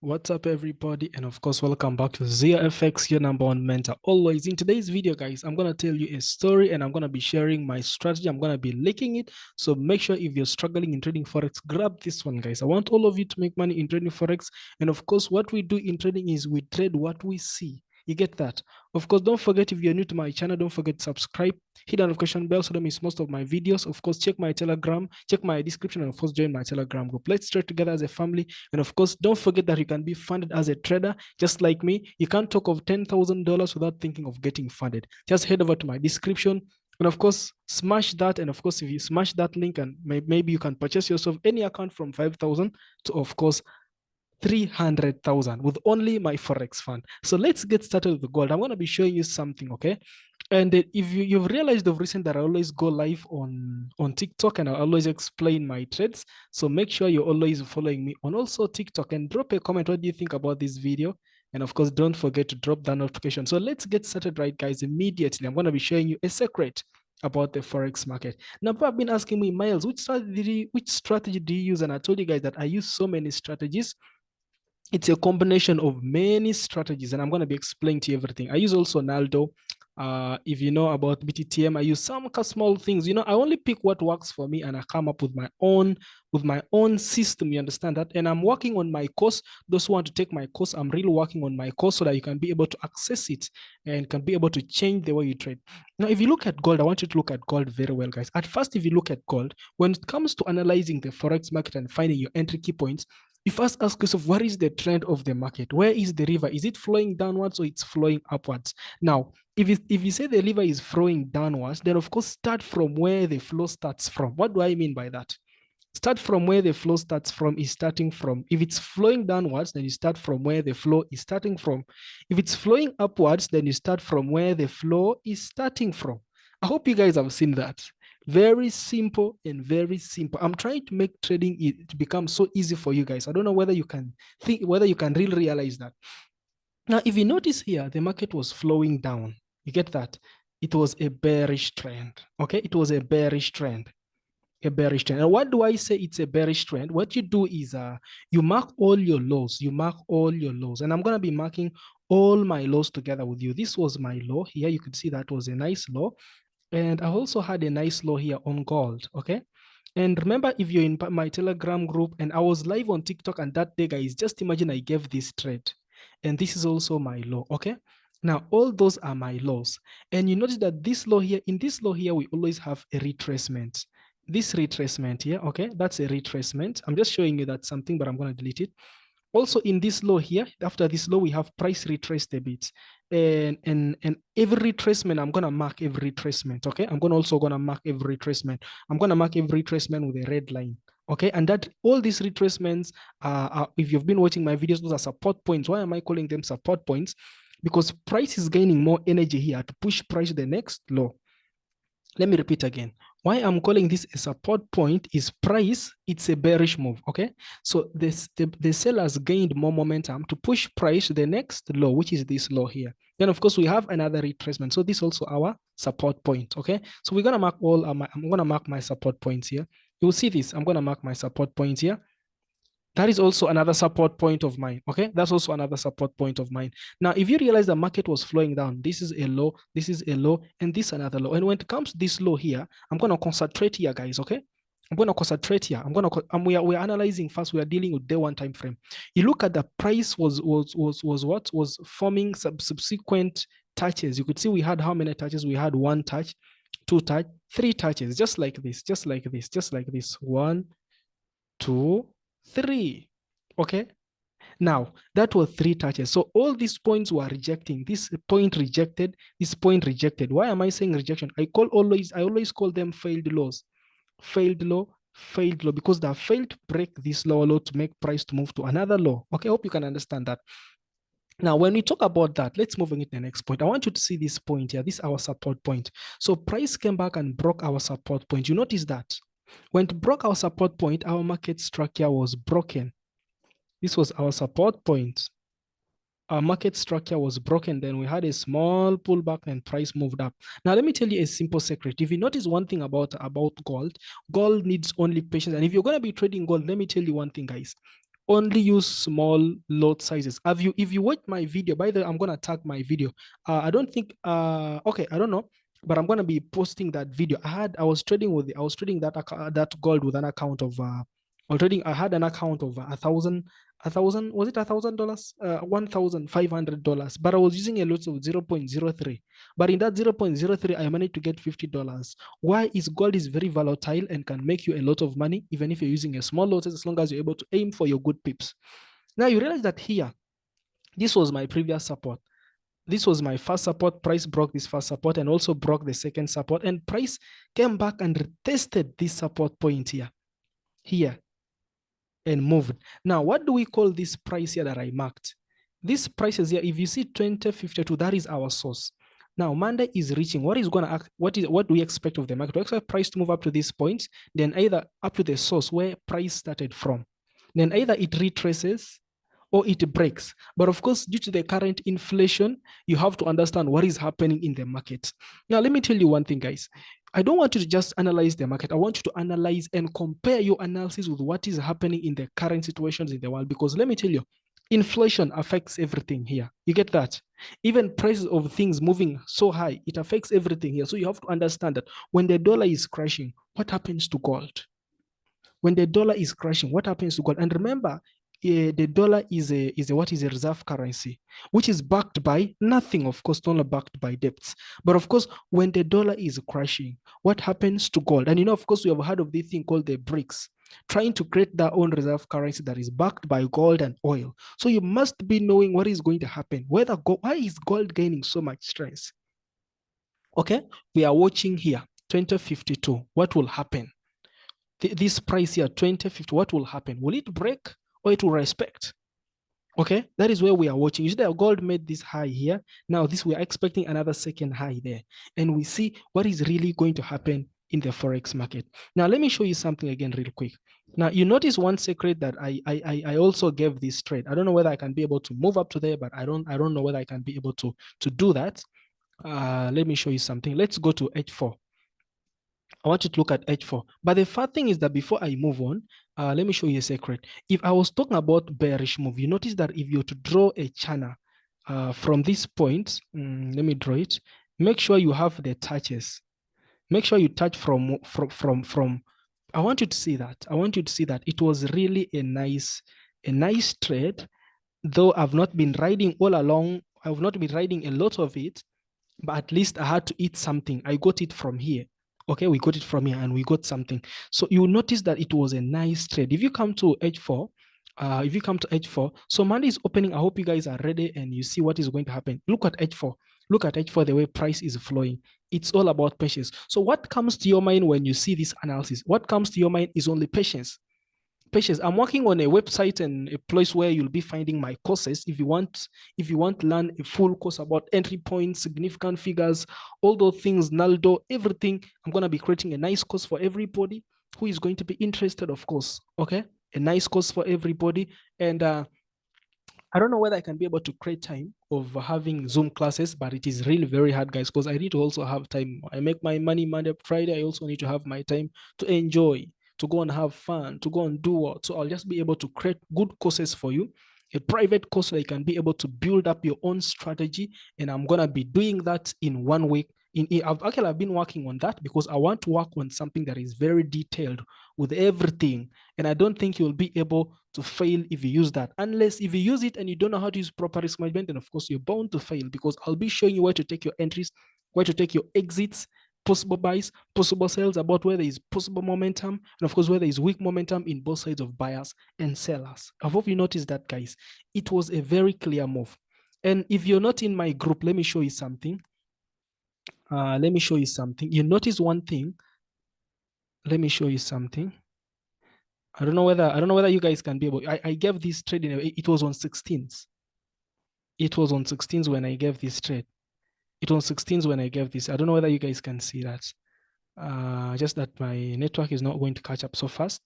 What's up, everybody? And of course, welcome back to ZFX, your number one mentor. Always in today's video, guys, I'm going to tell you a story and I'm going to be sharing my strategy. I'm going to be linking it. So make sure if you're struggling in trading Forex, grab this one, guys. I want all of you to make money in trading Forex. And of course, what we do in trading is we trade what we see. You get that? Of course, don't forget if you're new to my channel, don't forget to subscribe, hit the notification bell so don't miss most of my videos. Of course, check my Telegram, check my description, and of course, join my Telegram group. Let's trade together as a family. And of course, don't forget that you can be funded as a trader, just like me. You can't talk of $10,000 without thinking of getting funded. Just head over to my description. And of course, smash that. And of course, if you smash that link, and maybe you can purchase yourself any account from 5,000 to, of course, 300,000 with only my Forex fund. So let's get started with the gold. I'm going to be showing you something, okay? And if you've realized of recent that I always go live on TikTok and I always explain my trades. So make sure you're always following me on also TikTok and drop a comment. What do you think about this video? And of course, don't forget to drop that notification. So let's get started right, guys, immediately. I'm going to be showing you a secret about the Forex market. Now, people have been asking me, Miles, which strategy do you use? And I told you guys that I use so many strategies. It's a combination of many strategies, and I'm going to be explaining to you everything. I use also Naldo. If you know about BTTM, I use some small things. I only pick what works for me, and I come up with my own system. You understand that? And I'm working on my course. Those who want to take my course, I'm really working on my course so that you can be able to access it and can be able to change the way you trade. Now, if you look at gold, I want you to look at gold very well, guys. At first, if you look at gold, when it comes to analyzing the Forex market and finding your entry key points, you first ask yourself, what is the trend of the market? Where is the river? Is it flowing downwards or it's flowing upwards? Now, if you say the river is flowing downwards, then of course start from where the flow starts from. What do I mean by that? Start from where the flow starts from is starting from. If it's flowing downwards, then you start from where the flow is starting from. If it's flowing upwards, then you start from where the flow is starting from. I hope you guys have seen that. Very simple and very simple. I'm trying to make trading to become so easy for you guys. I don't know whether you can really realize that. Now, if you notice here, the market was flowing down. You get that? It was a bearish trend. Okay, it was a bearish trend. A bearish trend. And what do I say it's a bearish trend? What you do is you mark all your lows. You mark all your lows. And I'm going to be marking all my lows together with you. This was my low here. You could see that was a nice low. And I also had a nice low here on gold, okay? And remember, if you're in my Telegram group, and I was live on TikTok, and that day, guys, just imagine I gave this trade. And this is also my low, okay? Now, all those are my lows. And you notice that this low here, in this low here, we always have a retracement. This retracement here, okay? That's a retracement. I'm just showing you that something, but I'm going to delete it. Also in this low here, after this low, we have price retraced a bit. And every retracement, I'm gonna mark every retracement. Okay, I'm also gonna mark every retracement. I'm gonna mark every retracement with a red line. Okay, and that all these retracements if you've been watching my videos, those are support points. Why am I calling them support points? Because price is gaining more energy here to push price to the next low. Let me repeat again. Why I'm calling this a support point is price, it's a bearish move, okay? So the sellers gained more momentum to push price to the next low, which is this low here. Then, of course, we have another retracement. So this is also our support point, okay? So we're going to mark I'm going to mark my support points here. You will see this. I'm going to mark my support points here. That is also another support point of mine, okay? That's also another support point of mine. Now, if you realize the market was flowing down, this is a low, this is a low, and this another low. And when it comes to this low here, I'm going to concentrate here, guys, okay? I'm going to concentrate here. We're analyzing first. We are dealing with day one time frame. You look at the price was forming subsequent touches. You could see we had how many touches? We had one touch, two touch, three touches, just like this, just like this, just like this. 1, 2, 3. Okay. Now that was 3 touches. So all these points were rejecting. This point rejected. This point rejected. Why am I saying rejection? I always call them failed lows. Failed low, failed low, because they have failed to break this lower low to make price to move to another low. Okay, I hope you can understand that. Now, when we talk about that, let's move on to the next point. I want you to see this point here. This is our support point. So price came back and broke our support point. You notice that? When it broke our support point, our market structure was broken. This was our support point. Our market structure was broken. Then we had a small pullback and price moved up. Now, let me tell you a simple secret. If you notice one thing about gold, gold needs only patience. And if you're going to be trading gold, let me tell you one thing, guys. only use small lot sizes. If you watch my video, by the way, I'm gonna tag my video. I don't think okay, I don't know, but I'm gonna be posting that video. I was trading that gold with an account of I had an account of a thousand, was it $1,000? $1,500, but I was using a lot of 0.03. But in that 0.03, I managed to get $50. Why is gold is very volatile and can make you a lot of money, even if you're using a small lot, as long as you're able to aim for your good pips. Now you realize that here, this was my previous support. This was my first support. Price broke this first support and also broke the second support. And price came back and retested this support point here, and moved. Now, what do we call this price here that I marked? This price is here. If you see 2052, that is our source. Now, Monday is reaching. What do we expect of the market? We expect price to move up to this point, then either up to the source where price started from. Then either it retraces or it breaks. But of course, due to the current inflation, you have to understand what is happening in the market. Now, let me tell you one thing, guys. I don't want you to just analyze the market. I want you to analyze and compare your analysis with what is happening in the current situations in the world. Because let me tell you, inflation affects everything here. You get that? Even prices of things moving so high, it affects everything here. So you have to understand that when the dollar is crashing, what happens to gold? When the dollar is crashing, what happens to gold? And remember, the dollar is a reserve currency, which is backed by nothing, of course, not backed by debts. But of course, when the dollar is crashing, what happens to gold? And of course, we have heard of this thing called the BRICS, trying to create their own reserve currency that is backed by gold and oil. So you must be knowing what is going to happen. Why is gold gaining so much strength? Okay, we are watching here, 2052. What will happen? This price here, 2050, what will happen? Will it break or it will respect? Okay, that is where we are watching. You see that gold made this high here. Now we are expecting another second high there. And we see what is really going to happen in the Forex market. Now, let me show you something again real quick. Now, you notice one secret that I also gave this trade. I don't know whether I can be able to move up to there, but I don't know whether I can be able to do that. Let me show you something. Let's go to H4. I want you to look at H4. But the first thing is that before I move on, let me show you a secret. If I was talking about bearish move, you notice that if you're to draw a channel from this point, let me draw it. Make sure you have the touches. Make sure you touch from. I want you to see that. I want you to see that it was really a nice trade. Though I've not been riding all along, I've not been riding a lot of it, but at least I had to eat something. I got it from here. Okay, we got it from here and we got something. So you notice that it was a nice trade. If you come to H4, so Monday is opening. I hope you guys are ready and you see what is going to happen. Look at H4. Look at H4, the way price is flowing. It's all about patience. So what comes to your mind when you see this analysis? What comes to your mind is only patience. Patience. I'm working on a website and a place where you'll be finding my courses. If you want to learn a full course about entry points, significant figures, all those things, Naldo, everything, I'm going to be creating a nice course for everybody who is going to be interested, of course. Okay, a nice course for everybody. And I don't know whether I can be able to create time of having Zoom classes, but it is really very hard, guys, because I need to also have time. I make my money Monday, Friday. I also need to have my time to enjoy, to go and have fun, to go and do what. So I'll just be able to create good courses for you, a private course that you can be able to build up your own strategy. And I'm going to be doing that in 1 week. I've been working on that because I want to work on something that is very detailed with everything. And I don't think you'll be able to fail if you use that. Unless if you use it and you don't know how to use proper risk management, then of course you're bound to fail because I'll be showing you where to take your entries, where to take your exits, possible buys, possible sales, about where there is possible momentum, and of course where there is weak momentum in both sides of buyers and sellers. I hope you noticed that, guys. It was a very clear move. And if you're not in my group, let me show you something. You notice one thing. Let me show you something. I don't know whether you guys can be able. I gave this trade it was on 16th. It was on 16th when I gave this trade. It was 16th when I gave this. I don't know whether you guys can see that. Just that my network is not going to catch up so fast.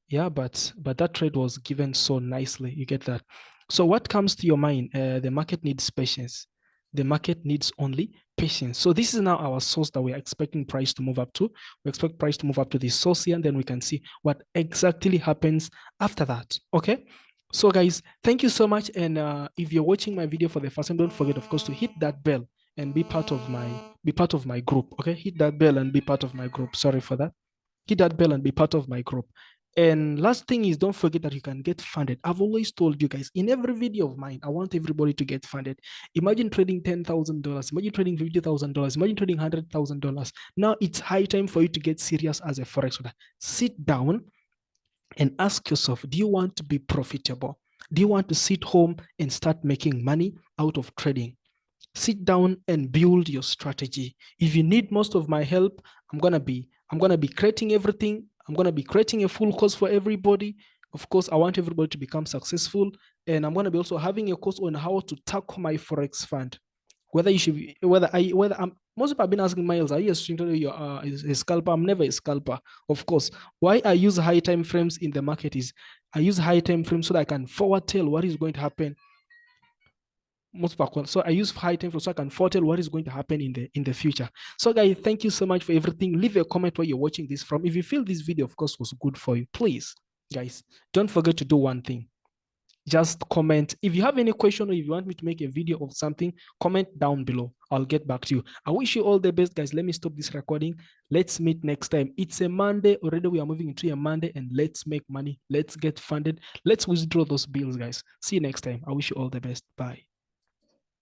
Yeah, but that trade was given so nicely. You get that. So what comes to your mind? The market needs patience. The market needs only patience. So this is now our source that we're expecting price to move up to. We expect price to move up to this source here, and then we can see what exactly happens after that. Okay. So guys, thank you so much. And if you're watching my video for the first time, don't forget, of course, to hit that bell and be part of my group. Okay, hit that bell and be part of my group. Sorry for that. Hit that bell and be part of my group. And last thing is, don't forget that you can get funded. I've always told you guys in every video of mine, I want everybody to get funded. Imagine trading $10,000. Imagine trading $50,000. Imagine trading $100,000. Now it's high time for you to get serious as a forex trader. Sit down and ask yourself, do you want to be profitable? Do you want to sit home and start making money out of trading? Sit down and build your strategy. If you need most of my help, I'm gonna be creating everything. I'm gonna be creating a full course for everybody. Of course, I want everybody to become successful, and I'm gonna be also having a course on how to tackle my forex fund. Whether you should be, whether I'm most people have been asking, Miles, are you a string trader? You are a scalper? I'm never a scalper. Of course, why I use high time frames in the market is I use high time frames so that I can forward tell what is going to happen. So I use high time frames so I can foretell what is going to happen in the future. So guys, thank you so much for everything. Leave a comment where you're watching this from. If you feel this video, of course, was good for you, please, guys, don't forget to do one thing. Just comment. If you have any question or if you want me to make a video of something, comment down below. I'll get back to you. I wish you all the best, guys. Let me stop this recording. Let's meet next time. It's a Monday. Already we are moving into a Monday, and let's make money. Let's get funded. Let's withdraw those bills, guys. See you next time. I wish you all the best. Bye.